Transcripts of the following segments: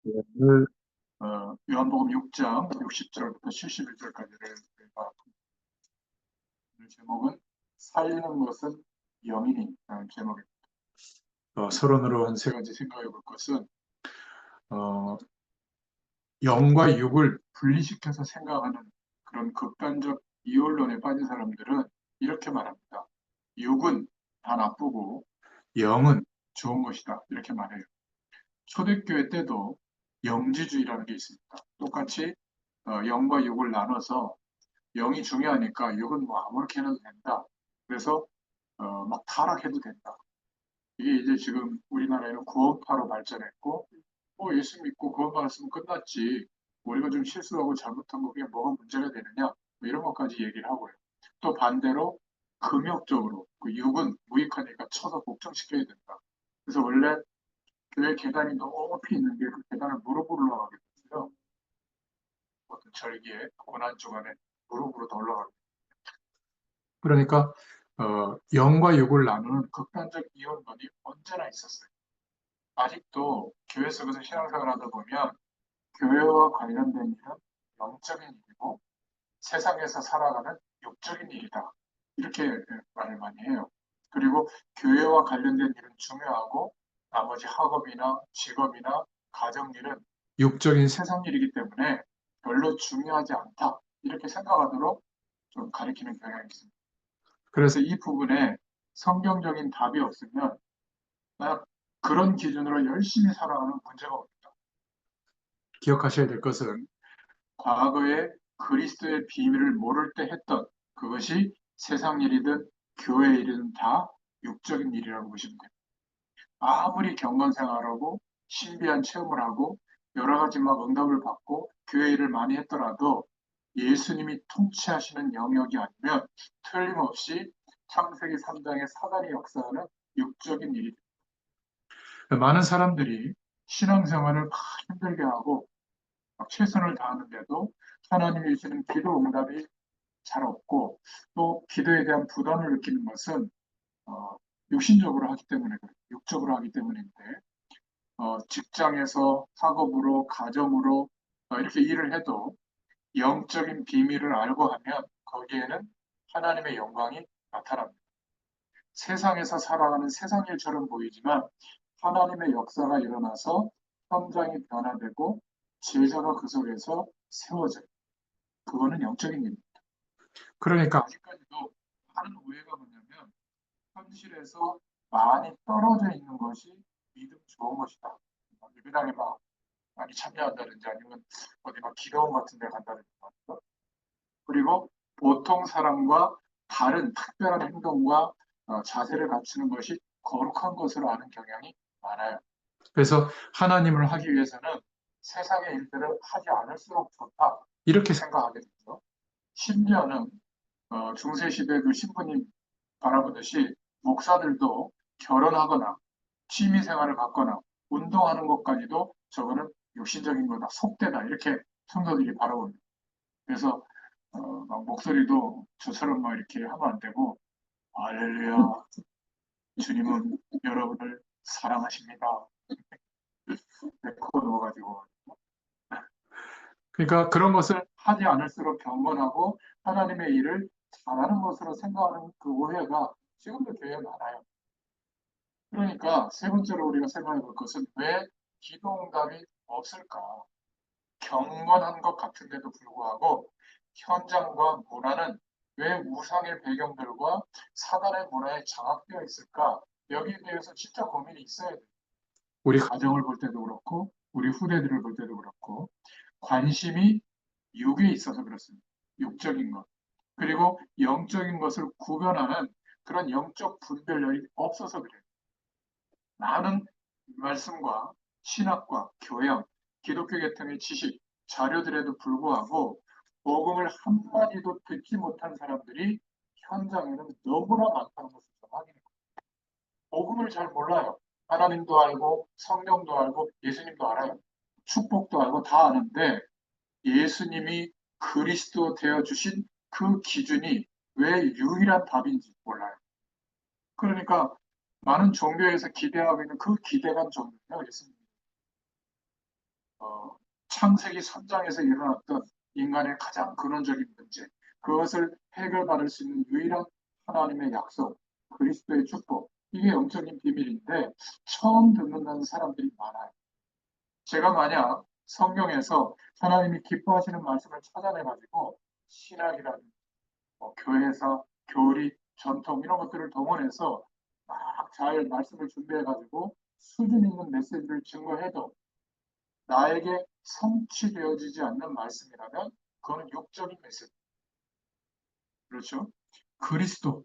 오늘 요한복음 6장 60절부터 71절까지를 저희가 오늘 제목은 살리는 것은 영이니라는 제목입니다. 서론으로 한 세 가지 생각해 볼 것은 어, 영과 육을 분리시켜서 생각하는 그런 극단적 이원론에 빠진 사람들은 이렇게 말합니다. 육은 다 나쁘고 영은 좋은 것이다. 이렇게 말해요. 초대교회 때도 영지주의라는 게 있습니다. 똑같이 영과 육을 나눠서 영이 중요하니까 육은 뭐 아무렇게 해도 된다. 그래서 막 타락해도 된다. 이게 이제 지금 우리나라에는 구원파로 발전했고, 예수 믿고 구원받았으면 끝났지. 우리가 좀 실수하고 잘못한 거 그게 뭐가 문제가 되느냐? 뭐 이런 것까지 얘기를 하고요. 또 반대로 금욕적으로 그 육은 무익하니까 쳐서 복종시켜야 된다. 그래서 원래 교회 계단이 높이 있는 게 그 계단을 무릎으로 올라가게 됐어요. 어떤 절기에 고난 주간에 무릎으로 더 올라가게. 그러니까 영과 육을 나누는 극단적 이혼론이 언제나 있었어요. 아직도 교회 속에서 신앙생활 하다 보면 교회와 관련된 일은 영적인 일이고 세상에서 살아가는 육적인 일이다. 이렇게 말을 많이 해요. 그리고 교회와 관련된 일은 중요하고 나머지 학업이나 직업이나 가정일은 육적인 세상 일이기 때문에 별로 중요하지 않다. 이렇게 생각하도록 좀 가리키는 경향이 있습니다. 그래서 이 부분에 성경적인 답이 없으면 나 그런 기준으로 열심히 살아가는 문제가 없다. 기억하셔야 될 것은 과거에 그리스도의 비밀을 모를 때 했던 그것이 세상 일이든 교회 일이든 다 육적인 일이라고 보시면 됩니다. 아무리 경건생활하고 신비한 체험을 하고 여러 가지 막 응답을 받고 교회 일을 많이 했더라도 예수님이 통치하시는 영역이 아니면 틀림없이 창세기 3장의 사단이 역사하는 육적인 일이 됩니다. 많은 사람들이 신앙생활을 막 힘들게 하고 막 최선을 다하는데도 하나님이 주시는 기도 응답이 잘 없고 또 기도에 대한 부담을 느끼는 것은 어, 육신적으로 하기 때문에 그래요. 육적으로 하기 때문인데 직장에서 학업으로 가정으로 이렇게 일을 해도 영적인 비밀을 알고 하면 거기에는 하나님의 영광이 나타납니다. 세상에서 살아가는 세상 일처럼 보이지만 하나님의 역사가 일어나서 현장이 변화되고 제자가 그 속에서 세워져요. 그거는 영적인 일입니다. 그러니까 아직까지도 많은 오해가 뭐냐면 현실에서 많이 떨어져 있는 것이 믿음 좋은 것이다. 예배당에 막 많이 참여한다든지 아니면 어디 막 기도원 같은 데 간다든지 그리고 보통 사람과 다른 특별한 행동과 자세를 갖추는 것이 거룩한 것으로 아는 경향이 많아요. 그래서 하나님을 하기 위해서는 세상의 일들을 하지 않을수록 좋다. 이렇게 생각하게 되죠. 심지어는 중세시대 그 신부님 바라보듯이 목사들도 결혼하거나 취미 생활을 갖거나 운동하는 것까지도 저거는 육신적인 거다, 속되다 이렇게 성도들이 바라봅니다. 그래서 막 목소리도 저처럼 막 이렇게 하면 안 되고 할렐루야 주님은 여러분을 사랑하십니다. 코 넣어가지고 그러니까 그런 것을 하지 않을수록 경건하고 하나님의 일을 잘하는 것으로 생각하는 그 오해가 지금도 교회에 많아요. 그러니까 세 번째로 우리가 생각해 볼 것은 왜 기도응답이 없을까? 경건한 것 같은데도 불구하고 현장과 문화는 왜 우상의 배경들과 사단의 문화에 장악되어 있을까? 여기에 대해서 진짜 고민이 있어야 돼요. 우리 가정을 볼 때도 그렇고 우리 후대들을 볼 때도 그렇고 관심이 육에 있어서 그렇습니다. 육적인 것. 그리고 영적인 것을 구별하는 그런 영적 분별력이 없어서 그래요. 많은 말씀과 신학과 교양, 기독교 계통의 지식, 자료들에도 불구하고 복음을 한마디도 듣지 못한 사람들이 현장에는 너무나 많다는 것을 좀 확인해요. 복음을 잘 몰라요. 하나님도 알고 성령도 알고 예수님도 알아요. 축복도 알고 다 아는데 예수님이 그리스도 되어 주신 그 기준이 왜 유일한 답인지 몰라요. 그러니까 많은 종교에서 기대하고 있는 그 기대감 정도예요, 예수님. 창세기 3장에서 일어났던 인간의 가장 근원적인 문제, 그것을 해결받을 수 있는 유일한 하나님의 약속, 그리스도의 축복, 이게 영적인 비밀인데 처음 듣는다는 사람들이 많아요. 제가 만약 성경에서 하나님이 기뻐하시는 말씀을 찾아내가지고 신학이라든지 교회에서 교리, 전통 이런 것들을 동원해서 막 잘 말씀을 준비해가지고 수준 있는 메시지를 증거해도 나에게 성취되어지지 않는 말씀이라면 그거는 육적인 메시지. 그렇죠? 그리스도,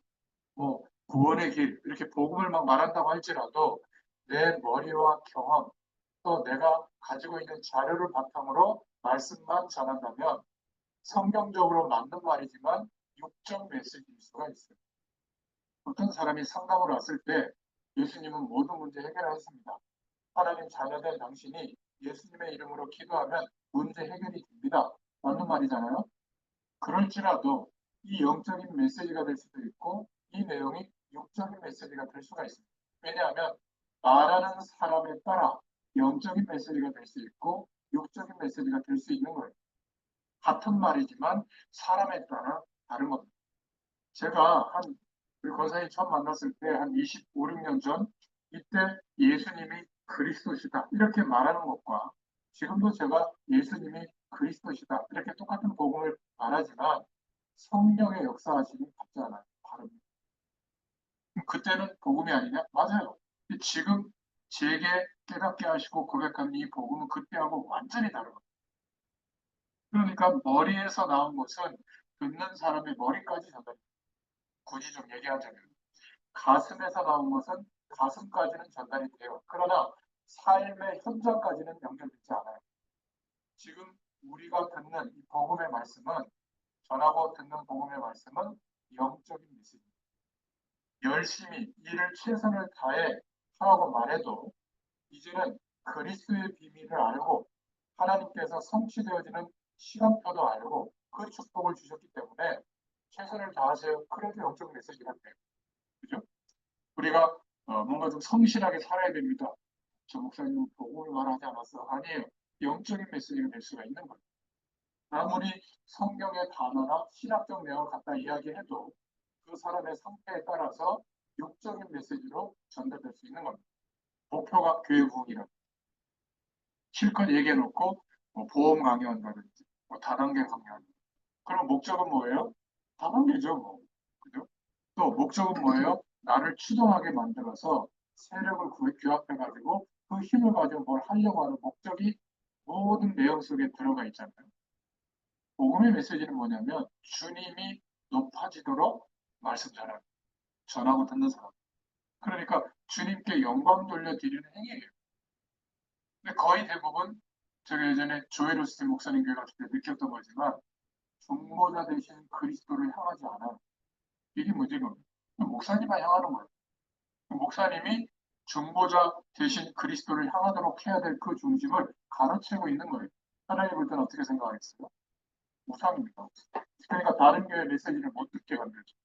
구원의 길, 이렇게 복음을 막 말한다고 할지라도 내 머리와 경험, 또 내가 가지고 있는 자료를 바탕으로 말씀만 전한다면 성경적으로 맞는 말이지만 육적 메시지일 수가 있어요. 어떤 사람이 상담을 왔을 때 예수님은 모든 문제 해결하셨습니다. 하나님 자녀된 당신이 예수님의 이름으로 기도하면 문제 해결이 됩니다. 맞는 말이잖아요. 그럴지라도 이 영적인 메시지가 될 수도 있고 이 내용이 육적인 메시지가 될 수가 있습니다. 왜냐하면 말하는 사람에 따라 영적인 메시지가 될 수 있고 육적인 메시지가 될 수 있는 거예요. 같은 말이지만 사람에 따라 다른 겁니다. 제가 우리 권사님 처음 만났을 때 한 25, 6년 전 이때 예수님이 그리스도시다 이렇게 말하는 것과 지금도 제가 예수님이 그리스도시다 이렇게 똑같은 복음을 말하지만 성령의 역사하심이 같지 않아요. 다릅니다. 그때는 복음이 아니냐? 맞아요. 지금 제게 깨닫게 하시고 고백한 이 복음은 그때하고 완전히 다른 거예요. 그러니까 머리에서 나온 것은 듣는 사람의 머리까지 전달돼요. 굳이 좀 얘기하자면 가슴에서 나온 것은 가슴까지는 전달이 돼요. 그러나 삶의 현장까지는 연결되지 않아요. 지금 우리가 듣는 이 복음의 말씀은 전하고 듣는 복음의 말씀은 영적인 메시지입니다. 열심히 일을 최선을 다해 하라고 말해도 이제는 그리스도의 비밀을 알고 하나님께서 성취되어지는 시간표도 알고 그 축복을 주셨기 때문에 최선을 다하세요. 그래도 영적 메시지가 돼요. 그죠? 우리가 뭔가 좀 성실하게 살아야 됩니다. 저 목사님은 복음을 말하지 않았어. 아니에요. 영적인 메시지가 될 수가 있는 거예요. 아무리 성경의 단어나 신학적 내용을 갖다 이야기해도 그 사람의 상태에 따라서 육적인 메시지로 전달될 수 있는 겁니다. 목표가 교회 부흥이라 실컷 얘기해놓고 보험 강요한다든지 다단계 강요한다. 그럼 목적은 뭐예요? 다단계죠. 뭐. 그죠? 또 목적은 뭐예요? 나를 추동하게 만들어서 세력을 규합해가지고 그 힘을 가지고 뭘 하려고 하는 목적이 모든 내용 속에 들어가 있잖아요. 복음의 메시지는 뭐냐면 주님이 높아지도록 말씀 전하고 듣는 사람. 그러니까 주님께 영광 돌려드리는 행위예요. 근데 거의 대부분 제가 예전에 조엘 오스틴 목사님 교회 갔을 때 느꼈던 거지만 중보자 대신 그리스도를 향하지 않아요. 이게 문제인 겁니다. 목사님만 향하는 거예요. 목사님이 중보자 대신 그리스도를 향하도록 해야 될 그 중심을 가로채고 있는 거예요. 하나님 볼 때는 어떻게 생각하겠어요? 우상입니다. 그러니까 다른 교회 메시지를 못 듣게 만들죠.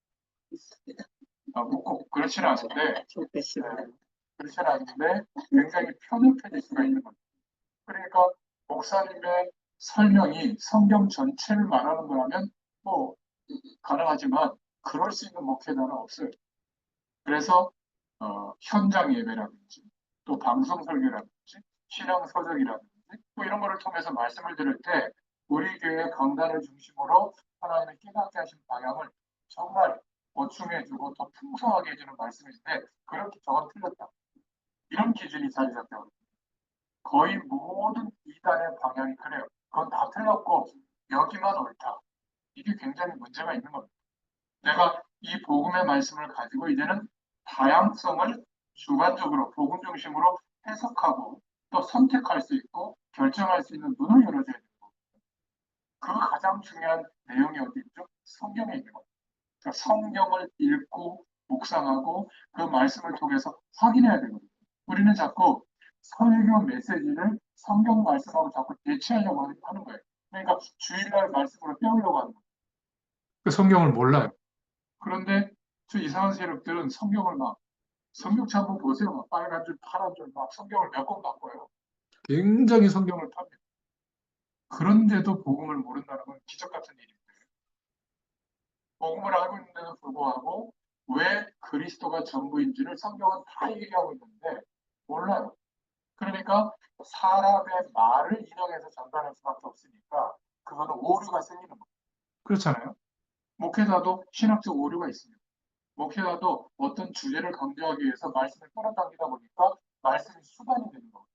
꼭 그렇지는 않은데, 그렇지는 않은데 굉장히 편협해질 수가 있는 거죠. 그러니까 목사님의 설명이 성경 전체를 말하는 거라면 뭐 가능하지만 그럴 수 있는 목회자는 없어요. 그래서 현장 예배라든지 또 방송 설교라든지 신앙 서적이라든지 뭐 이런 거를 통해서 말씀을 들을 때 우리 교회 강단을 중심으로 하나님의 깨닫게 하신 방향을 정말 보충해주고 더 풍성하게 해주는 말씀인데 그렇게 저건 틀렸다. 이런 기준이 자리 잡혀요. 거의 모든 이단의 방향이 그래요. 그건 다 틀렸고 여기만 옳다. 이게 굉장히 문제가 있는 겁니다. 내가 이 복음의 말씀을 가지고 이제는 다양성을 주관적으로 복음 중심으로 해석하고 또 선택할 수 있고 결정할 수 있는 눈을 열어줘야 되는 거고 그 가장 중요한 내용이 어디 있죠? 성경에 있는 거예요. 그러니까 성경을 읽고 묵상하고 그 말씀을 통해서 확인해야 되거든요. 우리는 자꾸 설교 메시지를 성경 말씀하고 자꾸 대체하려고 하는 거예요. 그러니까 주일날 말씀으로 때우려고 하는 거예요. 그 성경을 몰라요. 그런데 저 이상한 세력들은 성경을 막 성경책 한번 보세요. 막 빨간 줄, 파란 줄, 막 성경을 몇 권 바꿔요. 굉장히 성경을 팝니다. 그런데도 복음을 모른다는 건 기적 같은 일인데, 복음을 알고 있는데도 불구하고 왜 그리스도가 전부인지를 성경은 다 얘기하고 있는데 몰라요. 그러니까 사람의 말을 인용해서 전달할 수밖에 없으니까 그거는 오류가 생기는 거예요. 그렇잖아요. 목회자도 신학적 오류가 있습니다. 목회자도 어떤 주제를 강조하기 위해서 말씀을 끌어당기다 보니까 말씀이 수반이 되는 거예요.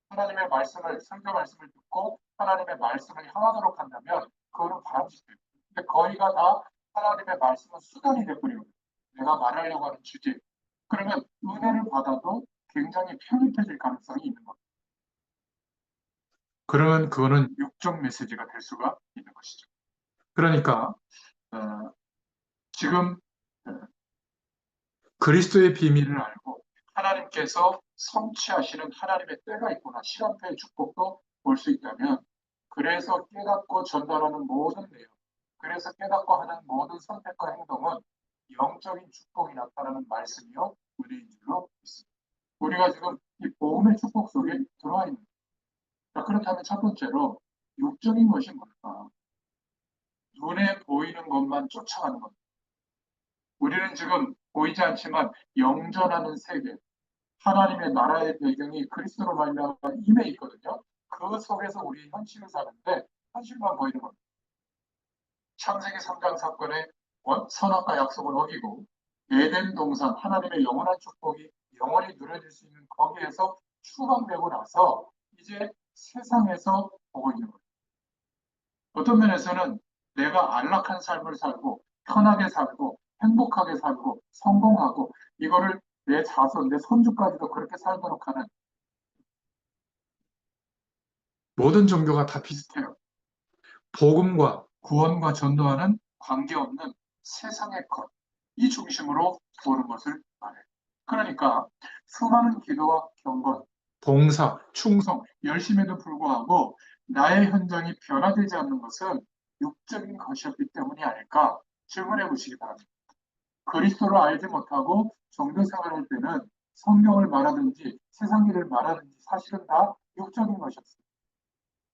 하나님의 말씀을, 설교 말씀을 듣고 하나님의 말씀을 향하도록 한다면 그거는 바람직해요. 근데 거의가 다 하나님의 말씀은 수단이 되어버리거든요. 내가 말하려고 하는 주제. 그러면 은혜를 받아도 굉장히 편협해질 가능성이 있는 거예요. 그러면 그거는 육적 메시지가 될 수가 있는 것이죠. 그러니까 지금 어, 그리스도의 비밀을 알고 하나님께서 성취하시는 하나님의 때가 있구나. 시간표의 축복도 볼 수 있다면 그래서 깨닫고 전달하는 모든 내용, 그래서 깨닫고 하는 모든 선택과 행동은 영적인 축복이 나타나는 말씀이요 은혜인 줄로 믿습니다. 우리가 지금 이 복음의 축복 속에 들어와 있는 거예요. 그렇다면 첫 번째로 육적인 것이 뭘까? 눈에 보이는 것만 쫓아가는 겁니다. 우리는 지금 보이지 않지만 영전하는 세계, 하나님의 나라의 배경이 그리스도로 말미암아 임해 있거든요. 그 속에서 우리 현실을 사는데 현실만 보이는 겁니다. 창세기 3장 사건의 선악과 약속을 어기고 에덴 동산 하나님의 영원한 축복이 영원히 누려질 수 있는 거기에서 추방되고 나서 이제 세상에서 보고 있는 거예요. 어떤 면에서는 내가 안락한 삶을 살고 편하게 살고 행복하게 살고 성공하고 이거를 내 자손, 내 손주까지도 그렇게 살도록 하는 모든 종교가 다 비슷해요. 복음과 구원과 전도와는 관계없는 세상의 것, 이 중심으로 보는 것을 말해요. 그러니까 수많은 기도와 경건, 봉사, 충성, 열심에도 불구하고 나의 현장이 변화되지 않는 것은 육적인 것이었기 때문이 아닐까 질문해 보시기 바랍니다. 그리스도를 알지 못하고 종교 생활할 때는 성경을 말하든지 세상 일을 말하든지 사실은 다 육적인 것이었어요.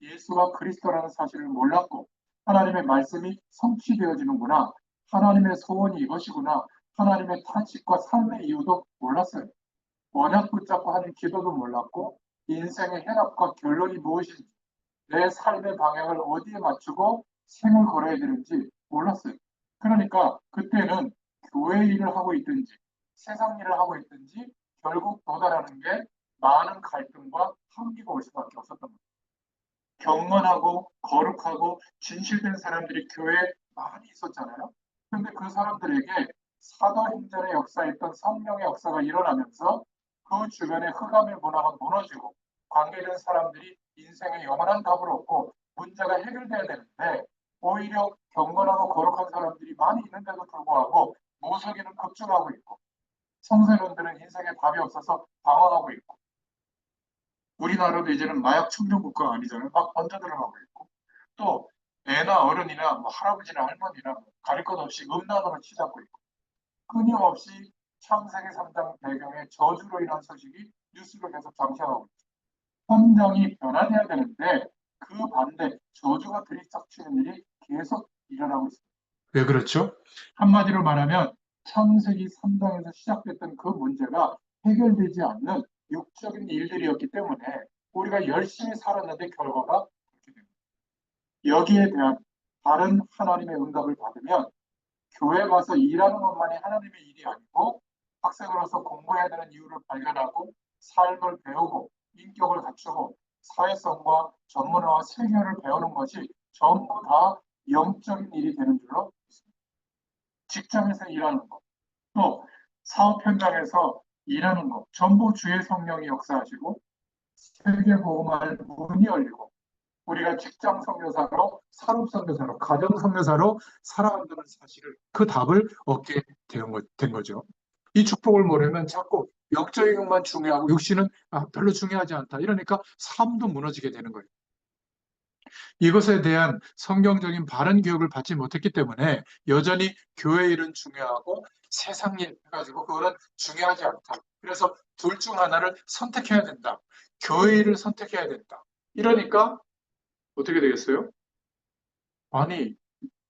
예수가 그리스도라는 사실을 몰랐고 하나님의 말씀이 성취되어지는구나. 하나님의 소원이 이것이구나. 하나님의 탄식과 삶의 이유도 몰랐어요. 언약 붙잡고 하는 기도도 몰랐고 인생의 해답과 결론이 무엇인지 내 삶의 방향을 어디에 맞추고 생을 걸어야 되는지 몰랐어요. 그러니까 그때는 교회 일을 하고 있든지 세상 일을 하고 있든지 결국 도달하는 게 많은 갈등과 한계가 올 수밖에 없었던 거예요. 경건하고 거룩하고 진실된 사람들이 교회에 많이 있었잖아요. 그런데 그 사람들에게 사도행전의 역사였던 성령의 역사가 일어나면서 그 주변의 흑암의 문화가 무너지고 관계된 사람들이 인생에 영원한 답을 얻고 문제가 해결돼야 되는데 오히려 경건하고 거룩한 사람들이 많이 있는데도 불구하고 모서기는 급증하고 있고 청소년들은 인생에 답이 없어서 방황하고 있고 우리나라도 이제는 마약 청정 국가가 아니잖아요. 막 번져 들어가고 있고 또 애나 어른이나 뭐 할아버지나 할머니나 뭐 가릴 것 없이 음란으로 치닫고 있고 끊임없이 창세기 3장 배경의 저주로 인한 소식이 뉴스로 계속 장시하고 있죠. 현장이 변화돼야 되는데 그 반대 저주가 들이닥치는 일이 계속 일어나고 있습니다. 왜 그렇죠? 한마디로 말하면 창세기 3장에서 시작됐던 그 문제가 해결되지 않는 육적인 일들이었기 때문에 우리가 열심히 살았는데 결과가 그렇게 됩니다. 여기에 대한 다른 하나님의 응답을 받으면 교회 가서 일하는 것만이 하나님의 일이 아니고 학생으로서 공부해야 되는 이유를 발견하고 삶을 배우고 인격을 갖추고 사회성과 전문화와 세계를 배우는 것이 전부 다 영적인 일이 되는 줄로 믿습니다. 직장에서 일하는 것, 또 사업 현장에서 일하는 것, 전부 주의 성령이 역사하시고 세계 복음화를 문이 열리고 우리가 직장 선교사로, 산업 선교사로, 가정 선교사로 살아간다는 사실을 그 답을 얻게 된 거죠. 이 축복을 모르면 자꾸 영적인 것만 중요하고 육신은 별로 중요하지 않다. 이러니까 삶도 무너지게 되는 거예요. 이것에 대한 성경적인 바른 교육을 받지 못했기 때문에 여전히 교회 일은 중요하고 세상 일 해가지고 그거는 중요하지 않다. 그래서 둘 중 하나를 선택해야 된다. 교회 일을 선택해야 된다. 이러니까 어떻게 되겠어요? 아니,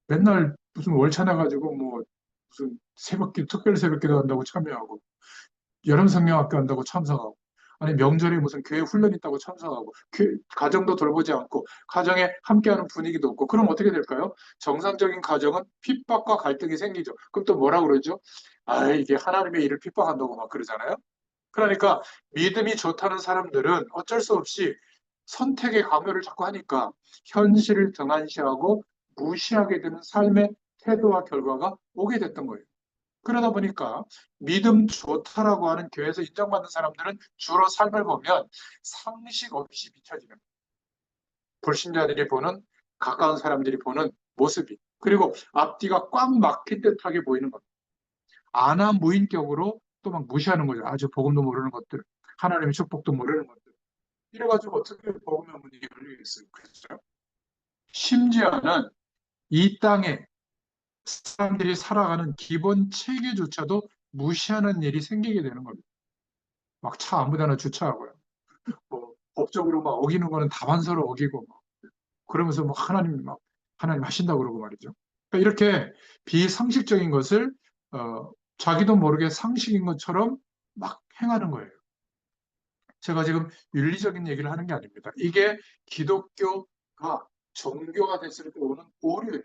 맨날 무슨 월차 내가지고 뭐 무슨 새벽기, 특별 새벽기도 한다고 참여하고, 여름 성경학교 한다고 참석하고, 아니 명절에 무슨 교회 훈련 있다고 참석하고, 가정도 돌보지 않고, 가정에 함께하는 분위기도 없고, 그럼 어떻게 될까요? 정상적인 가정은 핍박과 갈등이 생기죠. 그럼 또 뭐라 그러죠? 아, 이게 하나님의 일을 핍박한다고 막 그러잖아요. 그러니까 믿음이 좋다는 사람들은 어쩔 수 없이 선택의 강요를 자꾸 하니까 현실을 등한시하고 무시하게 되는 삶의 태도와 결과가 오게 됐던 거예요. 그러다 보니까 믿음 좋다라고 하는 교회에서 인정받는 사람들은 주로 삶을 보면 상식 없이 비춰지는, 불신자들이 보는, 가까운 사람들이 보는 모습이, 그리고 앞뒤가 꽉 막힌 듯하게 보이는 것, 아나무인격으로 또 막 무시하는 거죠. 아주 복음도 모르는 것들, 하나님의 축복도 모르는 것들. 이래가지고 어떻게 복음의 문이 열리겠어요? 그렇죠? 심지어는 이 땅에 사람들이 살아가는 기본 체계조차도 무시하는 일이 생기게 되는 겁니다. 막 차 아무 데나 주차하고요. 뭐 법적으로 막 어기는 거는 다반사로 어기고 막 그러면서 뭐 하나님 하신다고 그러고 말이죠. 그러니까 이렇게 비상식적인 것을 자기도 모르게 상식인 것처럼 막 행하는 거예요. 제가 지금 윤리적인 얘기를 하는 게 아닙니다. 이게 기독교가 종교가 됐을 때 오는 오류예요.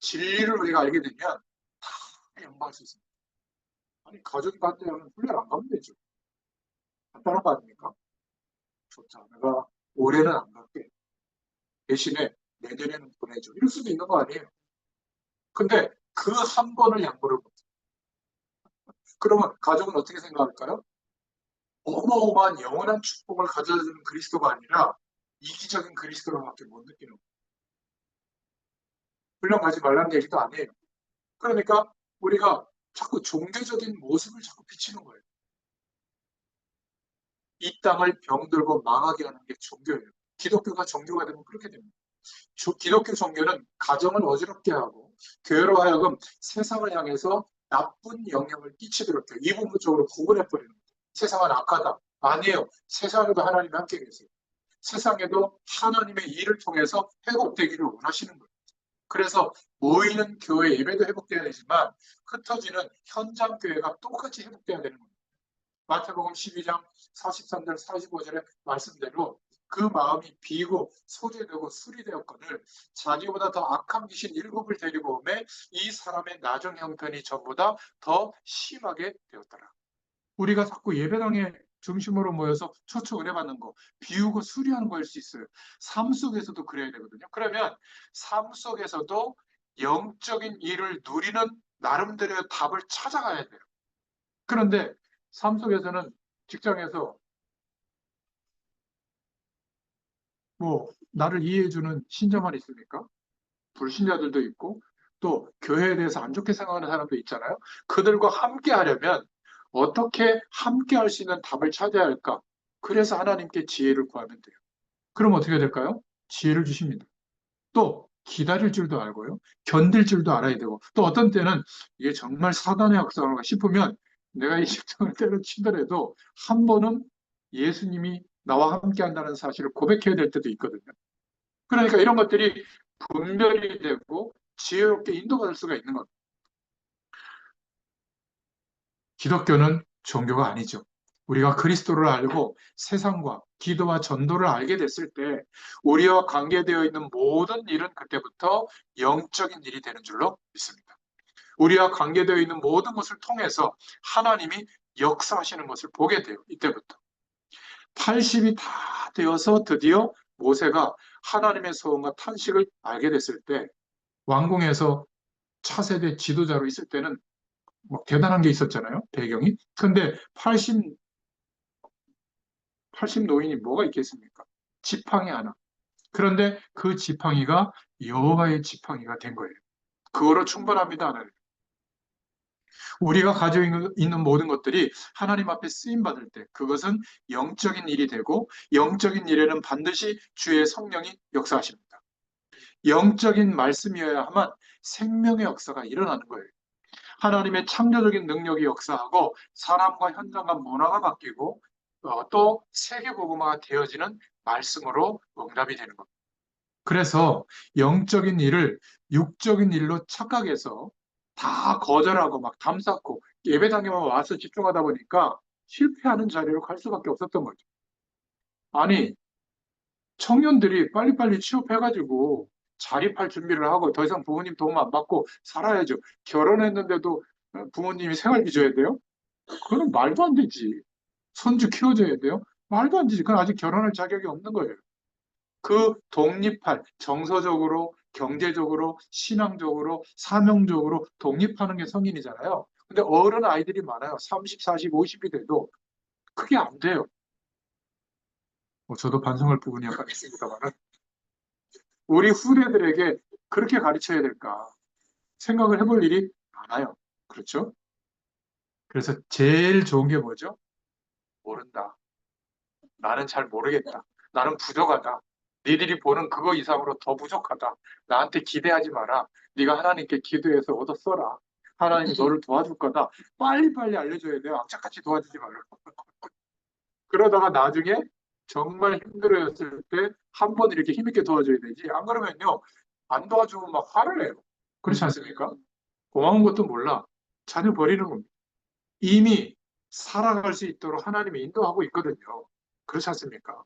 진리를 우리가 알게 되면 다 양보할 수 있습니다. 아니, 가족이 반대하면 훈련 안 가면 되죠. 간단한 거 아닙니까? 좋다. 내가 올해는 안 갈게. 대신에 내년에는 보내줘. 이럴 수도 있는 거 아니에요. 근데 그 한 번을 양보를 못해. 그러면 가족은 어떻게 생각할까요? 어마어마한 영원한 축복을 가져다주는 그리스도가 아니라 이기적인 그리스도로밖에 못 느끼는 거예요. 물론 가지 말라는 얘기도 아니에요. 그러니까 우리가 자꾸 종교적인 모습을 자꾸 비치는 거예요. 이 땅을 병들고 망하게 하는 게 종교예요. 기독교가 종교가 되면 그렇게 됩니다. 기독교 종교는 가정을 어지럽게 하고 교회로 하여금 세상을 향해서 나쁜 영향을 끼치도록 해요. 이분부적으로 구분해버리는 거예요. 세상은 악하다. 아니에요. 세상에도 하나님이 함께 계세요. 세상에도 하나님의 일을 통해서 회복되기를 원하시는 거예요. 그래서 모이는 교회 예배도 회복돼야 되지만 흩어지는 현장 교회가 똑같이 회복돼야 되는 겁니다. 마태복음 12장 43절 45절의 말씀대로 그 마음이 비고 소재되고 수리되었거늘 자기보다 더 악한 귀신 일곱을 데리고 오매 이 사람의 나중 형편이 전보다 더 심하게 되었더라. 우리가 자꾸 예배당에 중심으로 모여서 초청 은혜 받는 거, 비우고 수리하는 거일 수 있어요. 삶 속에서도 그래야 되거든요. 그러면 삶 속에서도 영적인 일을 누리는 나름대로의 답을 찾아가야 돼요. 그런데 삶 속에서는 직장에서 뭐 나를 이해해주는 신자만 있습니까? 불신자들도 있고 또 교회에 대해서 안 좋게 생각하는 사람도 있잖아요. 그들과 함께 하려면 어떻게 함께 할 수 있는 답을 찾아야 할까? 그래서 하나님께 지혜를 구하면 돼요. 그럼 어떻게 될까요? 지혜를 주십니다. 또 기다릴 줄도 알고요. 견딜 줄도 알아야 되고 또 어떤 때는 이게 정말 사단의 악성인가 싶으면 내가 이 직장을 때려치더라도 한 번은 예수님이 나와 함께 한다는 사실을 고백해야 될 때도 있거든요. 그러니까 이런 것들이 분별이 되고 지혜롭게 인도받을 수가 있는 겁니다. 기독교는 종교가 아니죠. 우리가 그리스도를 알고 세상과 기도와 전도를 알게 됐을 때 우리와 관계되어 있는 모든 일은 그때부터 영적인 일이 되는 줄로 믿습니다. 우리와 관계되어 있는 모든 것을 통해서 하나님이 역사하시는 것을 보게 돼요. 이때부터. 80이 다 되어서 드디어 모세가 하나님의 소원과 탄식을 알게 됐을 때 왕궁에서 차세대 지도자로 있을 때는 뭐 대단한 게 있었잖아요. 배경이. 근데 80 노인이 뭐가 있겠습니까? 지팡이 하나. 그런데 그 지팡이가 여호와의 지팡이가 된 거예요. 그거로 충분합니다. 하나님. 우리가 가지고 있는 모든 것들이 하나님 앞에 쓰임 받을 때 그것은 영적인 일이 되고 영적인 일에는 반드시 주의 성령이 역사하십니다. 영적인 말씀이어야만 생명의 역사가 일어나는 거예요. 하나님의 창조적인 능력이 역사하고 사람과 현장과 문화가 바뀌고 또 세계복음화가 되어지는 말씀으로 응답이 되는 겁니다. 그래서 영적인 일을 육적인 일로 착각해서 다 거절하고 막 담쌓고 예배당에만 와서 집중하다 보니까 실패하는 자리로 갈 수밖에 없었던 거죠. 아니, 청년들이 빨리빨리 취업해가지고 자립할 준비를 하고 더 이상 부모님 도움 안 받고 살아야죠. 결혼했는데도 부모님이 생활비 줘야 돼요? 그건 말도 안 되지. 손주 키워줘야 돼요? 말도 안 되지. 그건 아직 결혼할 자격이 없는 거예요. 그 독립할, 정서적으로, 경제적으로, 신앙적으로, 사명적으로 독립하는 게 성인이잖아요. 근데 어른 아이들이 많아요. 30, 40, 50이 돼도 그게 안 돼요. 저도 반성할 부분이 약간 있습니다만 우리 후대들에게 그렇게 가르쳐야 될까 생각을 해볼 일이 많아요. 그렇죠? 그래서 제일 좋은 게 뭐죠? 모른다. 나는 잘 모르겠다. 나는 부족하다. 니들이 보는 그거 이상으로 더 부족하다. 나한테 기대하지 마라. 네가 하나님께 기도해서 얻어 써라. 하나님이 너를 도와줄 거다. 빨리빨리 알려줘야 돼요. 악착같이 도와주지 말고. 그러다가 나중에 정말 힘들어졌을 때 한 번 이렇게 힘있게 도와줘야 되지. 안 그러면요. 안 도와주면 막 화를 내요. 그렇지 않습니까? 고마운 것도 몰라. 자녀 버리는 겁니다. 이미 살아갈 수 있도록 하나님이 인도하고 있거든요. 그렇지 않습니까?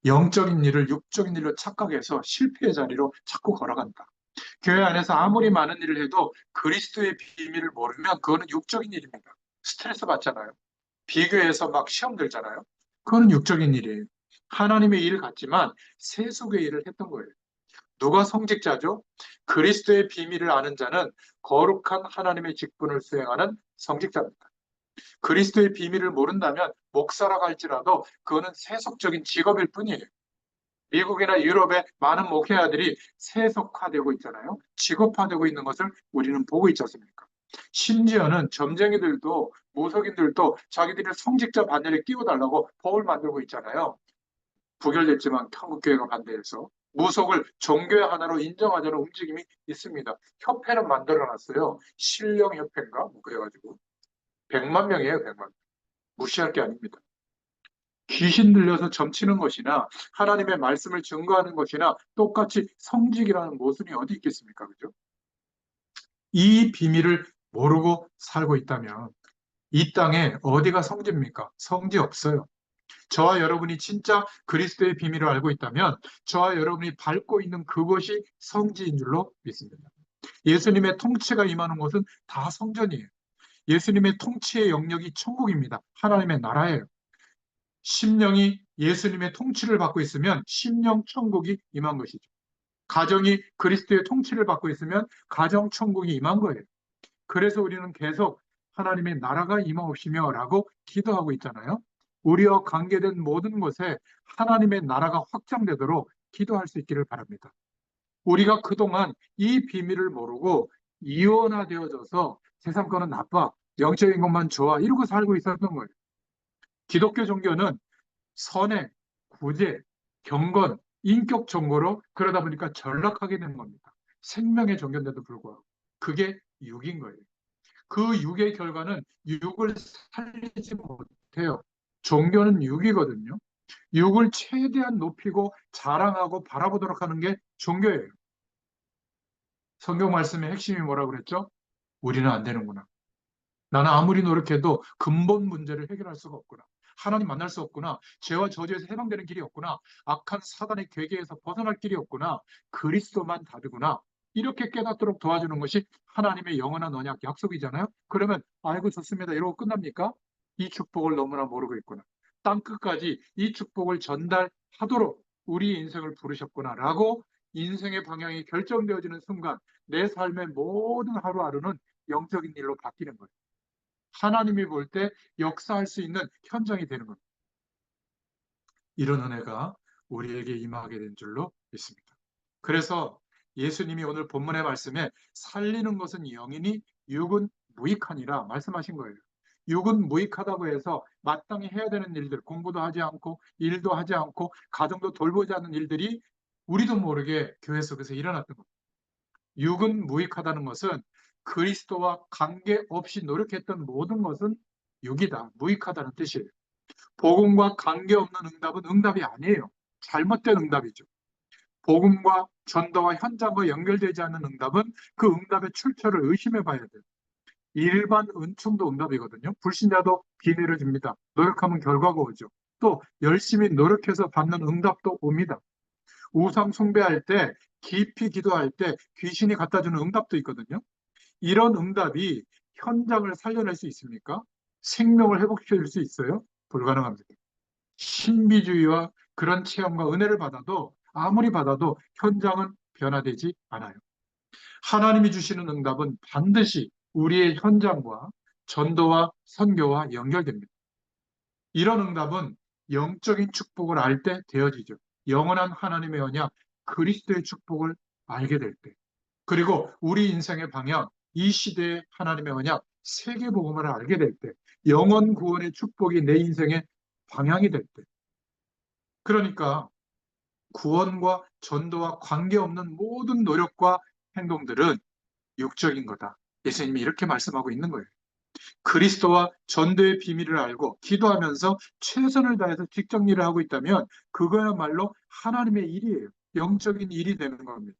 영적인 일을 육적인 일로 착각해서 실패의 자리로 자꾸 걸어간다. 교회 안에서 아무리 많은 일을 해도 그리스도의 비밀을 모르면 그거는 육적인 일입니다. 스트레스 받잖아요. 비교해서 막 시험 들잖아요. 그거는 육적인 일이에요. 하나님의 일 같지만 세속의 일을 했던 거예요. 누가 성직자죠? 그리스도의 비밀을 아는 자는 거룩한 하나님의 직분을 수행하는 성직자입니다. 그리스도의 비밀을 모른다면 목사라고 할지라도 그거는 세속적인 직업일 뿐이에요. 미국이나 유럽의 많은 목회자들이 세속화되고 있잖아요. 직업화되고 있는 것을 우리는 보고 있지 않습니까? 심지어는 점쟁이들도 무속인들도 자기들이 성직자 반열에 끼워달라고 법을 만들고 있잖아요. 부결됐지만 한국교회가 반대해서 무속을 종교의 하나로 인정하자는 움직임이 있습니다. 협회는 만들어놨어요. 신령협회인가? 뭐 그래가지고 100만 명이에요. 100만 명. 무시할 게 아닙니다. 귀신 들려서 점치는 것이나 하나님의 말씀을 증거하는 것이나 똑같이 성직이라는 모순이 어디 있겠습니까? 그죠? 이 비밀을 모르고 살고 있다면 이 땅에 어디가 성지입니까? 성지 없어요. 저와 여러분이 진짜 그리스도의 비밀을 알고 있다면 저와 여러분이 밟고 있는 그것이 성지인 줄로 믿습니다. 예수님의 통치가 임하는 곳은 다 성전이에요. 예수님의 통치의 영역이 천국입니다. 하나님의 나라예요. 심령이 예수님의 통치를 받고 있으면 심령 천국이 임한 것이죠. 가정이 그리스도의 통치를 받고 있으면 가정 천국이 임한 거예요. 그래서 우리는 계속 하나님의 나라가 임하옵시며 라고 기도하고 있잖아요. 우리와 관계된 모든 것에 하나님의 나라가 확장되도록 기도할 수 있기를 바랍니다. 우리가 그동안 이 비밀을 모르고 이원화되어져서 세상 거는 나빠, 영적인 것만 좋아 이러고 살고 있었던 거예요. 기독교 종교는 선행, 구제, 경건, 인격 정보로 그러다 보니까 전락하게 되는 겁니다. 생명의 종교인데도 불구하고. 그게 육인 거예요. 그 육의 결과는 육을 살리지 못해요. 종교는 육이거든요. 육을 최대한 높이고 자랑하고 바라보도록 하는 게 종교예요. 성경 말씀의 핵심이 뭐라고 그랬죠? 우리는 안 되는구나. 나는 아무리 노력해도 근본 문제를 해결할 수가 없구나. 하나님 만날 수 없구나. 죄와 저주에서 해방되는 길이 없구나. 악한 사단의 괴계에서 벗어날 길이 없구나. 그리스도만 다르구나. 이렇게 깨닫도록 도와주는 것이 하나님의 영원한 언약 약속이잖아요. 그러면 알고 좋습니다. 이러고 끝납니까? 이 축복을 너무나 모르고 있구나. 땅 끝까지 이 축복을 전달하도록 우리 인생을 부르셨구나라고 인생의 방향이 결정되어지는 순간 내 삶의 모든 하루하루는 영적인 일로 바뀌는 거예요. 하나님이 볼 때 역사할 수 있는 현장이 되는 겁니다. 이런 은혜가 우리에게 임하게 된 줄로 믿습니다. 그래서 예수님이 오늘 본문의 말씀에 살리는 것은 영이니 육은 무익하니라 말씀하신 거예요. 육은 무익하다고 해서 마땅히 해야 되는 일들, 공부도 하지 않고 일도 하지 않고 가정도 돌보지 않는 일들이 우리도 모르게 교회 속에서 일어났던 겁니다. 육은 무익하다는 것은 그리스도와 관계없이 노력했던 모든 것은 육이다, 무익하다는 뜻이에요. 복음과 관계없는 응답은 응답이 아니에요. 잘못된 응답이죠. 복음과 전도와 현장과 연결되지 않는 응답은 그 응답의 출처를 의심해 봐야 돼요. 일반 은총도 응답이거든요. 불신자도 기회를 줍니다. 노력하면 결과가 오죠. 또 열심히 노력해서 받는 응답도 옵니다. 우상 숭배할 때, 깊이 기도할 때 귀신이 갖다 주는 응답도 있거든요. 이런 응답이 현장을 살려낼 수 있습니까? 생명을 회복시켜 줄 수 있어요? 불가능합니다. 신비주의와 그런 체험과 은혜를 받아도 아무리 받아도 현장은 변화되지 않아요. 하나님이 주시는 응답은 반드시 우리의 현장과 전도와 선교와 연결됩니다. 이런 응답은 영적인 축복을 알 때 되어지죠. 영원한 하나님의 언약, 그리스도의 축복을 알게 될 때. 그리고 우리 인생의 방향, 이 시대의 하나님의 언약, 세계복음을 알게 될 때. 영원 구원의 축복이 내 인생의 방향이 될 때. 그러니까 구원과 전도와 관계없는 모든 노력과 행동들은 육적인 거다. 예수님이 이렇게 말씀하고 있는 거예요. 그리스도와 전도의 비밀을 알고 기도하면서 최선을 다해서 직접 일을 하고 있다면 그거야말로 하나님의 일이에요. 영적인 일이 되는 겁니다.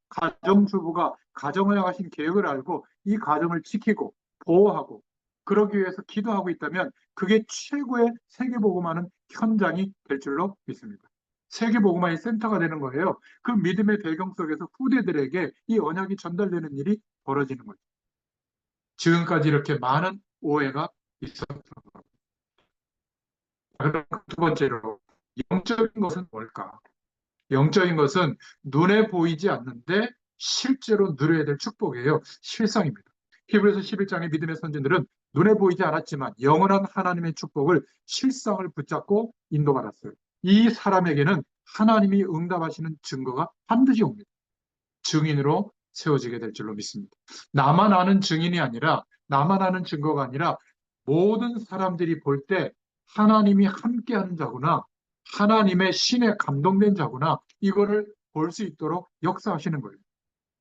가정주부가 가정을 향하신 계획을 알고 이 가정을 지키고 보호하고 그러기 위해서 기도하고 있다면 그게 최고의 세계복음화는 현장이 될 줄로 믿습니다. 세계복음화의 센터가 되는 거예요. 그 믿음의 배경 속에서 후대들에게 이 언약이 전달되는 일이 벌어지는 거죠. 지금까지 이렇게 많은 오해가 있었던 겁니다. 그럼 두 번째로 영적인 것은 뭘까? 영적인 것은 눈에 보이지 않는데 실제로 누려야 될 축복이에요. 실상입니다. 히브리서 11장의 믿음의 선진들은 눈에 보이지 않았지만 영원한 하나님의 축복을 실상을 붙잡고 인도받았어요. 이 사람에게는 하나님이 응답하시는 증거가 반드시 옵니다. 증인으로 세워지게 될 줄로 믿습니다. 나만 아는 증인이 아니라 나만 아는 증거가 아니라 모든 사람들이 볼 때 하나님이 함께하는 자구나 하나님의 신에 감동된 자구나 이거를 볼 수 있도록 역사하시는 거예요.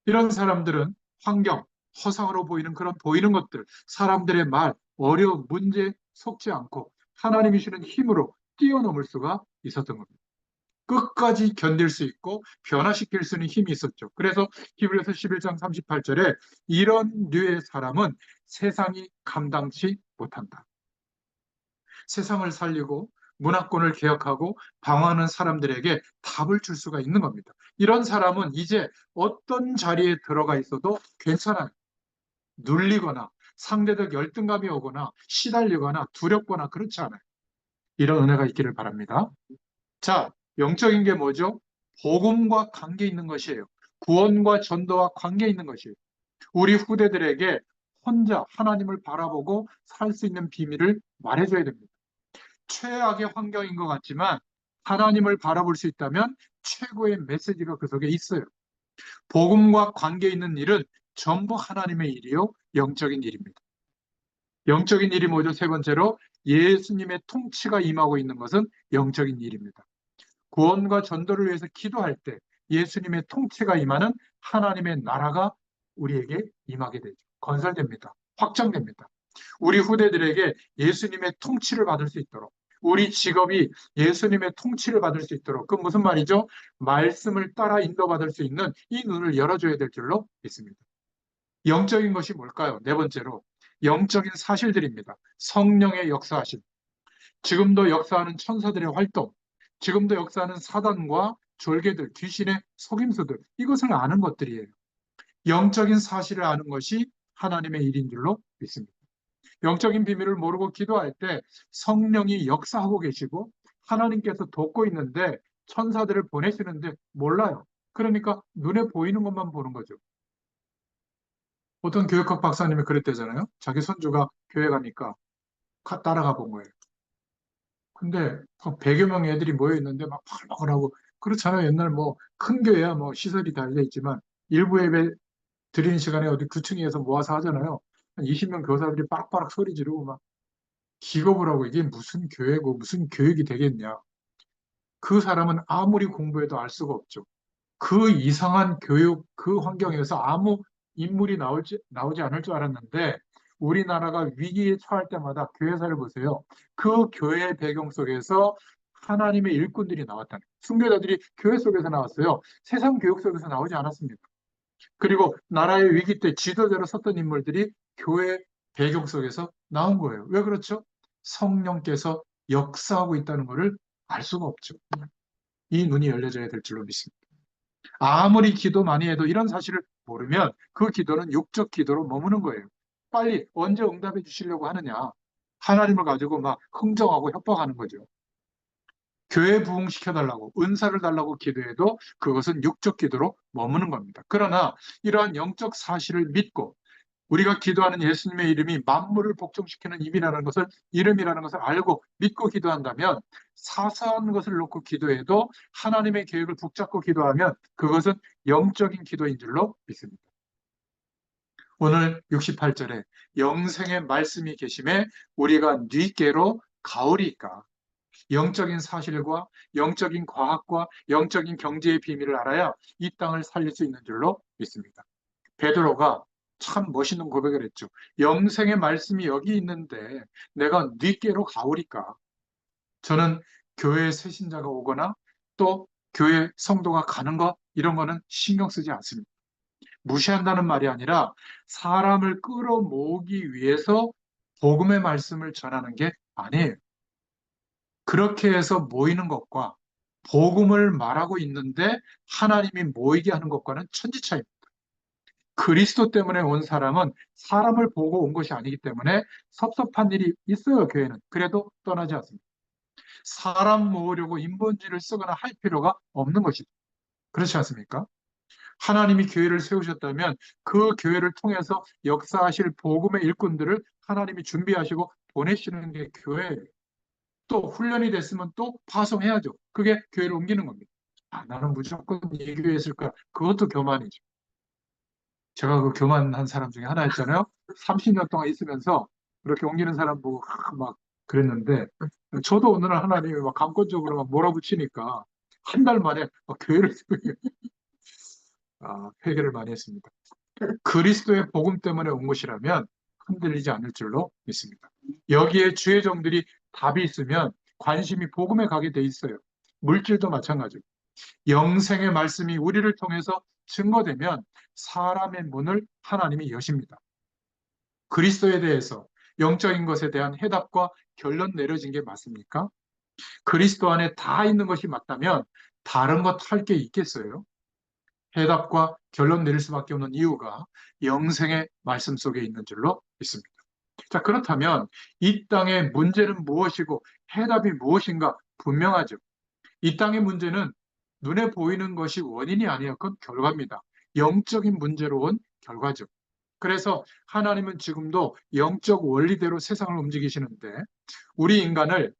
이런 사람들은 환경, 허상으로 보이는 그런 보이는 것들, 사람들의 말, 어려움, 문제 속지 않고 하나님이 주는 힘으로 뛰어넘을 수가 있었던 겁니다. 끝까지 견딜 수 있고 변화시킬 수 있는 힘이 있었죠. 그래서 히브리서 11장 38절에 이런 류의 사람은 세상이 감당치 못한다. 세상을 살리고 문화권을 개혁하고 방어하는 사람들에게 답을 줄 수가 있는 겁니다. 이런 사람은 이제 어떤 자리에 들어가 있어도 괜찮아요. 눌리거나 상대적 열등감이 오거나 시달리거나 두렵거나 그렇지 않아요. 이런 은혜가 있기를 바랍니다. 자, 영적인 게 뭐죠? 복음과 관계 있는 것이에요. 구원과 전도와 관계 있는 것이에요. 우리 후대들에게 혼자 하나님을 바라보고 살 수 있는 비밀을 말해줘야 됩니다. 최악의 환경인 것 같지만 하나님을 바라볼 수 있다면 최고의 메시지가 그 속에 있어요. 복음과 관계 있는 일은 전부 하나님의 일이요, 영적인 일입니다. 영적인 일이 뭐죠? 세 번째로 예수님의 통치가 임하고 있는 것은 영적인 일입니다. 구원과 전도를 위해서 기도할 때 예수님의 통치가 임하는 하나님의 나라가 우리에게 임하게 되죠. 건설됩니다. 확장됩니다. 우리 후대들에게 예수님의 통치를 받을 수 있도록 우리 직업이 예수님의 통치를 받을 수 있도록 그 무슨 말이죠? 말씀을 따라 인도받을 수 있는 이 눈을 열어줘야 될 줄로 믿습니다. 영적인 것이 뭘까요? 네 번째로 영적인 사실들입니다. 성령의 역사하심. 지금도 역사하는 천사들의 활동, 지금도 역사하는 사단과 졸개들, 귀신의 속임수들, 이것을 아는 것들이에요. 영적인 사실을 아는 것이 하나님의 일인 줄로 믿습니다. 영적인 비밀을 모르고 기도할 때 성령이 역사하고 계시고 하나님께서 돕고 있는데 천사들을 보내시는데 몰라요. 그러니까 눈에 보이는 것만 보는 거죠. 어떤 교육학 박사님이 그랬대잖아요. 자기 손주가 교회 가니까 따라가 본 거예요. 근데 100여 명의 애들이 모여 있는데 막 팔먹으라고 그렇잖아요. 옛날 뭐 큰 교회야 뭐 시설이 달려 있지만 일부 예배 드리는 시간에 어디 구층에서 모아서 하잖아요. 한 20명 교사들이 빡빡 소리 지르고 막 기겁을 하고 이게 무슨 교회고 무슨 교육이 되겠냐. 그 사람은 아무리 공부해도 알 수가 없죠. 그 이상한 교육, 그 환경에서 아무 인물이 나오지 않을 줄 알았는데 우리나라가 위기에 처할 때마다 교회사를 보세요. 그 교회의 배경 속에서 하나님의 일꾼들이 나왔다는 거예요. 순교자들이 교회 속에서 나왔어요. 세상 교육 속에서 나오지 않았습니다. 그리고 나라의 위기 때 지도자로 섰던 인물들이 교회 배경 속에서 나온 거예요. 왜 그렇죠? 성령께서 역사하고 있다는 것을 알 수가 없죠. 이 눈이 열려져야 될 줄로 믿습니다. 아무리 기도 많이 해도 이런 사실을 모르면 그 기도는 육적 기도로 머무는 거예요. 빨리 언제 응답해 주시려고 하느냐. 하나님을 가지고 막 흥정하고 협박하는 거죠. 교회 부흥시켜달라고 은사를 달라고 기도해도 그것은 육적 기도로 머무는 겁니다. 그러나 이러한 영적 사실을 믿고 우리가 기도하는 예수님의 이름이 만물을 복종시키는 이름이라는 것을 알고 믿고 기도한다면 사소한 것을 놓고 기도해도 하나님의 계획을 붙잡고 기도하면 그것은 영적인 기도인 줄로 믿습니다. 오늘 68절에 영생의 말씀이 계심에 우리가 뉘께로 가오리까. 영적인 사실과 영적인 과학과 영적인 경제의 비밀을 알아야 이 땅을 살릴 수 있는 줄로 믿습니다. 베드로가 참 멋있는 고백을 했죠. 영생의 말씀이 여기 있는데 내가 뉘께로 가오리까. 저는 교회 새신자가 오거나 또 교회 성도가 가는 것 이런 거는 신경 쓰지 않습니다. 무시한다는 말이 아니라 사람을 끌어모으기 위해서 복음의 말씀을 전하는 게 아니에요. 그렇게 해서 모이는 것과 복음을 말하고 있는데 하나님이 모이게 하는 것과는 천지차이입니다. 그리스도 때문에 온 사람은 사람을 보고 온 것이 아니기 때문에 섭섭한 일이 있어요, 교회는. 그래도 떠나지 않습니다. 사람 모으려고 인본지를 쓰거나 할 필요가 없는 것이죠. 그렇지 않습니까? 하나님이 교회를 세우셨다면 그 교회를 통해서 역사하실 복음의 일꾼들을 하나님이 준비하시고 보내시는 게 교회예요. 또 훈련이 됐으면 또 파송해야죠. 그게 교회를 옮기는 겁니다. 아, 나는 무조건 이 교회에 있을 거야. 그것도 교만이죠. 제가 그 교만한 사람 중에 하나였잖아요. 30년 동안 있으면서 그렇게 옮기는 사람 보고 막 그랬는데 저도 어느 날 하나님이 막 감권적으로 막 몰아붙이니까 한 달 만에 막 교회를 회개를 많이 했습니다. 그리스도의 복음 때문에 온 것이라면 흔들리지 않을 줄로 믿습니다. 여기에 주의 종들이 답이 있으면 관심이 복음에 가게 돼 있어요. 물질도 마찬가지고 영생의 말씀이 우리를 통해서 증거되면 사람의 문을 하나님이 여십니다. 그리스도에 대해서 영적인 것에 대한 해답과 결론 내려진 게 맞습니까? 그리스도 안에 다 있는 것이 맞다면 다른 것 할 게 있겠어요? 해답과 결론 내릴 수밖에 없는 이유가 영생의 말씀 속에 있는 줄로 믿습니다. 자, 그렇다면 이 땅의 문제는 무엇이고 해답이 무엇인가 분명하죠. 이 땅의 문제는 눈에 보이는 것이 원인이 아니었 건 결과입니다. 영적인 문제로 온 결과죠. 그래서 하나님은 지금도 영적 원리대로 세상을 움직이시는데 우리 인간을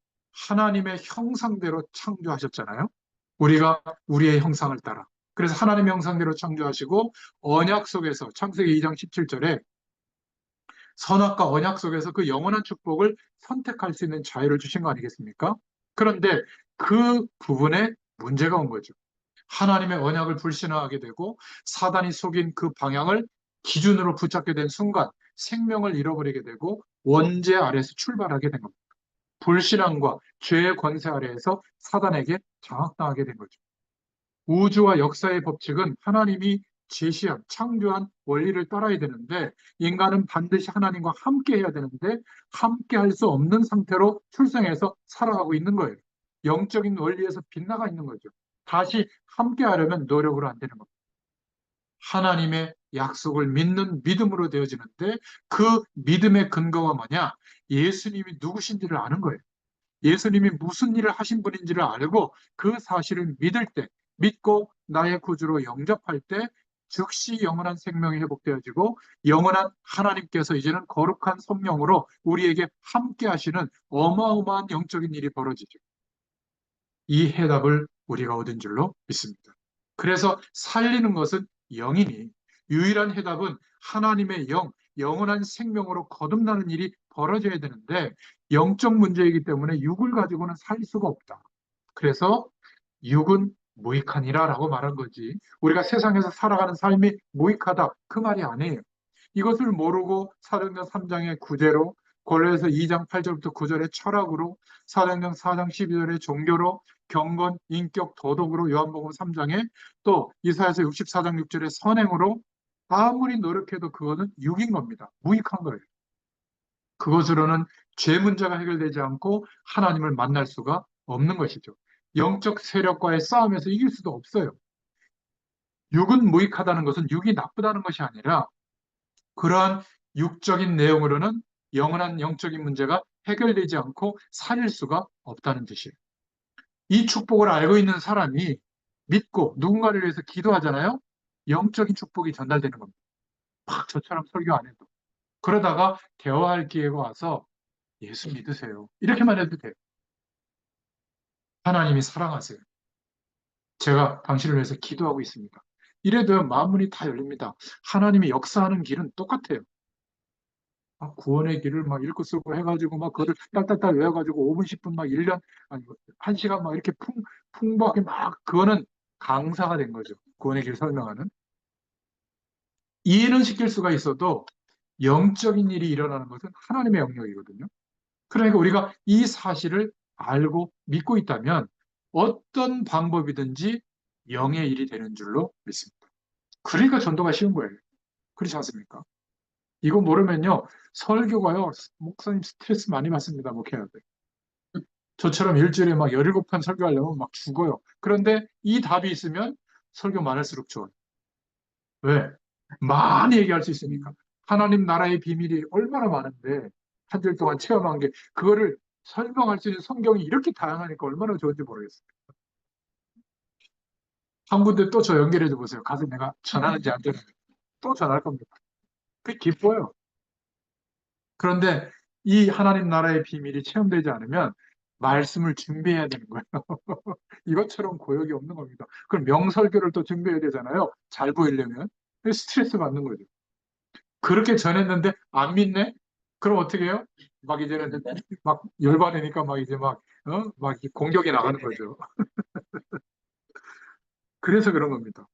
하나님의 형상대로 창조하셨잖아요. 우리가 우리의 형상을 따라. 그래서 하나님의 형상대로 창조하시고 언약 속에서 창세기 2장 17절에 선악과 언약 속에서 그 영원한 축복을 선택할 수 있는 자유를 주신 거 아니겠습니까? 그런데 그 부분에 문제가 온 거죠. 하나님의 언약을 불신하게 되고 사단이 속인 그 방향을 기준으로 붙잡게 된 순간 생명을 잃어버리게 되고 원죄 아래에서 출발하게 된 겁니다. 불신앙과 죄의 권세 아래에서 사단에게 장악당하게 된 거죠. 우주와 역사의 법칙은 하나님이 제시한, 창조한 원리를 따라야 되는데 인간은 반드시 하나님과 함께 해야 되는데 함께 할 수 없는 상태로 출생해서 살아가고 있는 거예요. 영적인 원리에서 빗나가 있는 거죠. 다시 함께 하려면 노력으로 안 되는 겁니다. 하나님의 약속을 믿는 믿음으로 되어지는데 그 믿음의 근거가 뭐냐? 예수님이 누구신지를 아는 거예요. 예수님이 무슨 일을 하신 분인지를 알고 그 사실을 믿을 때, 믿고 나의 구주로 영접할 때 즉시 영원한 생명이 회복되어지고 영원한 하나님께서 이제는 거룩한 성령으로 우리에게 함께 하시는 어마어마한 영적인 일이 벌어지죠. 이 해답을 우리가 얻은 줄로 믿습니다. 그래서 살리는 것은 영이니 유일한 해답은 하나님의 영, 영원한 생명으로 거듭나는 일이 벌어져야 되는데 영적 문제이기 때문에 육을 가지고는 살 수가 없다. 그래서 육은 무익하니라라고 말한 거지. 우리가 세상에서 살아가는 삶이 무익하다. 그 말이 아니에요. 이것을 모르고 사도행전 3장의 구제로 골로새서 2장 8절부터 9절에 철학으로, 사도행전 4장 12절에 종교로, 경건, 인격, 도덕으로, 요한복음 3장에 또 이사야서 64장 6절에 선행으로, 아무리 노력해도 그거는 육인 겁니다. 무익한 거예요. 그것으로는 죄 문제가 해결되지 않고 하나님을 만날 수가 없는 것이죠. 영적 세력과의 싸움에서 이길 수도 없어요. 육은 무익하다는 것은 육이 나쁘다는 것이 아니라 그러한 육적인 내용으로는 영원한 영적인 문제가 해결되지 않고 살릴 수가 없다는 뜻이에요. 이 축복을 알고 있는 사람이 믿고 누군가를 위해서 기도하잖아요. 영적인 축복이 전달되는 겁니다. 막 저처럼 설교 안 해도. 그러다가 대화할 기회가 와서 예수 믿으세요. 이렇게만 해도 돼요. 하나님이 사랑하세요. 제가 당신을 위해서 기도하고 있습니다. 이래도 마음문이 다 열립니다. 하나님이 역사하는 길은 똑같아요. 구원의 길을 막 읽고 쓰고 해가지고 막 그거를 딸딸딸 외워가지고 5분, 10분 막 1년, 아니 1시간 막 이렇게 풍부하게 막 그거는 강사가 된 거죠. 구원의 길 설명하는. 이해는 시킬 수가 있어도 영적인 일이 일어나는 것은 하나님의 영역이거든요. 그러니까 우리가 이 사실을 알고 믿고 있다면 어떤 방법이든지 영의 일이 되는 줄로 믿습니다. 그러니까 전도가 쉬운 거예요. 그렇지 않습니까? 이거 모르면요, 설교가요, 목사님 스트레스 많이 받습니다. 목회할 때. 저처럼 일주일에 막 17편 설교하려면 막 죽어요. 그런데 이 답이 있으면 설교 많을수록 좋아요. 왜? 많이 얘기할 수 있으니까. 하나님 나라의 비밀이 얼마나 많은데, 한 달 동안 체험한 게, 그거를 설명할 수 있는 성경이 이렇게 다양하니까 얼마나 좋은지 모르겠어요. 한 군데 또 저 연결해 줘 보세요. 가서 내가 전하는지 안 되는지. 또 전할 겁니다. 그게 기뻐요. 그런데 이 하나님 나라의 비밀이 체험되지 않으면 말씀을 준비해야 되는 거예요. 이것처럼 고역이 없는 겁니다. 그럼 명설교를 또 준비해야 되잖아요. 잘 보이려면. 스트레스 받는 거죠. 그렇게 전했는데 안 믿네? 그럼 어떻게 해요? 막 이제는 막 열받으니까 막 이제 막 공격이 나가는 거죠. 그래서 그런 겁니다.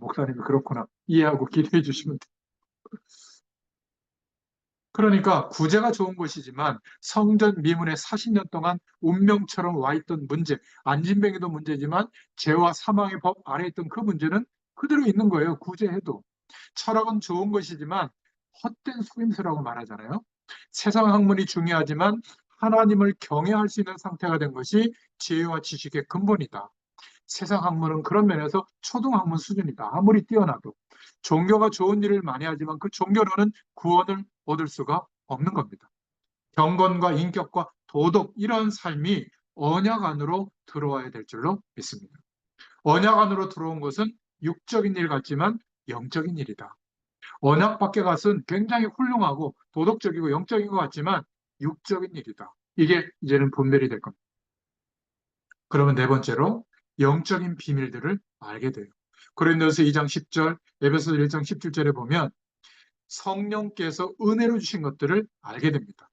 목사님이 그렇구나. 이해하고 기도해 주시면 돼요. 그러니까 구제가 좋은 것이지만 성전 미문에 40년 동안 운명처럼 와 있던 문제, 안진뱅이도 문제지만 죄와 사망의 법 아래 있던 그 문제는 그대로 있는 거예요. 구제해도. 철학은 좋은 것이지만 헛된 속임수라고 말하잖아요. 세상 학문이 중요하지만 하나님을 경외할 수 있는 상태가 된 것이 지혜와 지식의 근본이다. 세상 학문은 그런 면에서 초등학문 수준이다. 아무리 뛰어나도. 종교가 좋은 일을 많이 하지만 그 종교로는 구원을 얻을 수가 없는 겁니다. 경건과 인격과 도덕 이런 삶이 언약 안으로 들어와야 될 줄로 믿습니다. 언약 안으로 들어온 것은 육적인 일 같지만 영적인 일이다. 언약 밖에 갔은 굉장히 훌륭하고 도덕적이고 영적인 것 같지만 육적인 일이다. 이게 이제는 분별이 될 겁니다. 그러면 네 번째로 영적인 비밀들을 알게 돼요. 고린도서 2장 10절, 에베소서 1장 17절에 보면 성령께서 은혜로 주신 것들을 알게 됩니다.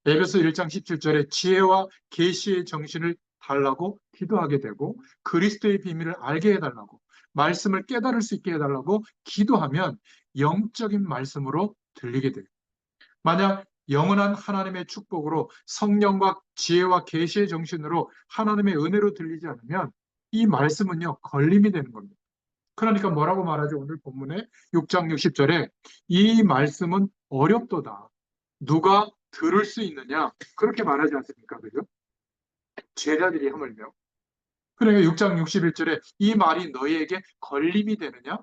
에베소 1장 17절에 지혜와 계시의 정신을 달라고 기도하게 되고 그리스도의 비밀을 알게 해달라고 말씀을 깨달을 수 있게 해달라고 기도하면 영적인 말씀으로 들리게 돼요. 만약 영원한 하나님의 축복으로 성령과 지혜와 계시의 정신으로 하나님의 은혜로 들리지 않으면 이 말씀은요 걸림이 되는 겁니다. 그러니까 뭐라고 말하죠? 오늘 본문에 6장 60절에 이 말씀은 어렵도다. 누가 들을 수 있느냐? 그렇게 말하지 않습니까? 그죠? 제자들이 하물며. 그러니까 6장 61절에 이 말이 너희에게 걸림이 되느냐?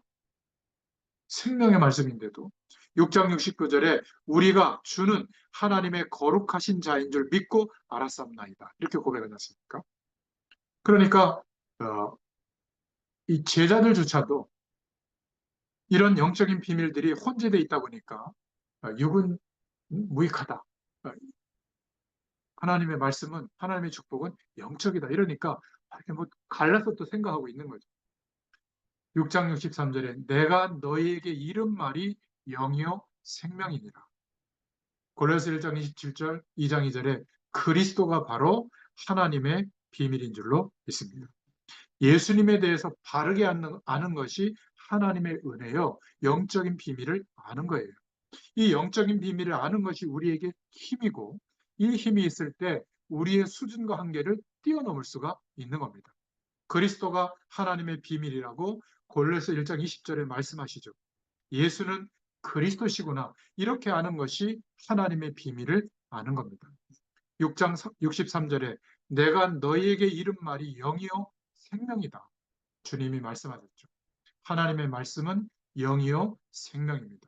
생명의 말씀인데도 6장 69절에 우리가 주는 하나님의 거룩하신 자인 줄 믿고 알았사옵나이다. 이렇게 고백하지 않습니까? 그러니까 이 제자들조차도 이런 영적인 비밀들이 혼재되어 있다 보니까 육은 무익하다. 하나님의 말씀은 하나님의 축복은 영적이다. 이러니까 이렇게 뭐 갈라서 또 생각하고 있는 거죠. 6장 63절에 내가 너희에게 이른 말이 영이요 생명이니라. 골로새 1장 27절, 2장 2절에 그리스도가 바로 하나님의 비밀인 줄로 믿습니다. 예수님에 대해서 바르게 아는 것이 하나님의 은혜요, 영적인 비밀을 아는 거예요. 이 영적인 비밀을 아는 것이 우리에게 힘이고, 이 힘이 있을 때 우리의 수준과 한계를 뛰어넘을 수가 있는 겁니다. 그리스도가 하나님의 비밀이라고 골로새 1장 20절에 말씀하시죠. 예수는 그리스도시구나. 이렇게 아는 것이 하나님의 비밀을 아는 겁니다. 6장 63절에 내가 너희에게 이른 말이 영이요 생명이다. 주님이 말씀하셨죠. 하나님의 말씀은 영이요 생명입니다.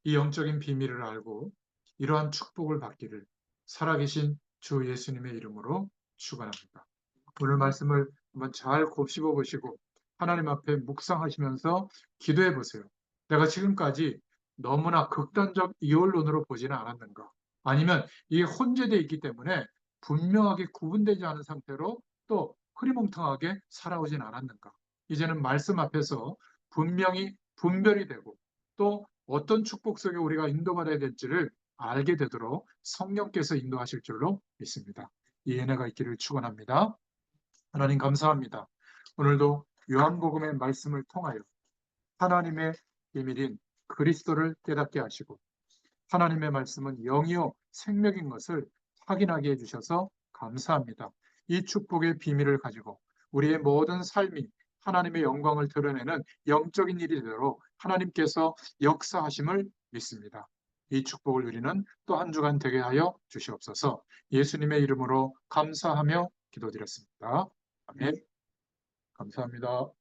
이 영적인 비밀을 알고 이러한 축복을 받기를 살아계신 주 예수님의 이름으로 축원합니다. 오늘 말씀을 한번 잘 곱씹어 보시고 하나님 앞에 묵상하시면서 기도해 보세요. 내가 지금까지 너무나 극단적 이원론으로 보지는 않았는가? 아니면 이게 혼재되어 있기 때문에 분명하게 구분되지 않은 상태로 또 흐리멍텅하게 살아오진 않았는가? 이제는 말씀 앞에서 분명히 분별이 되고 또 어떤 축복 속에 우리가 인도받아야 될지를 알게 되도록 성령께서 인도하실 줄로 믿습니다. 이 은혜가 있기를 축원합니다. 하나님 감사합니다. 오늘도 요한복음의 말씀을 통하여 하나님의 비밀인 그리스도를 깨닫게 하시고 하나님의 말씀은 영이요 생명인 것을 확인하게 해주셔서 감사합니다. 이 축복의 비밀을 가지고 우리의 모든 삶이 하나님의 영광을 드러내는 영적인 일이 되도록 하나님께서 역사하심을 믿습니다. 이 축복을 누리는 또 한 주간 되게 하여 주시옵소서. 예수님의 이름으로 감사하며 기도드렸습니다. 아멘. 감사합니다.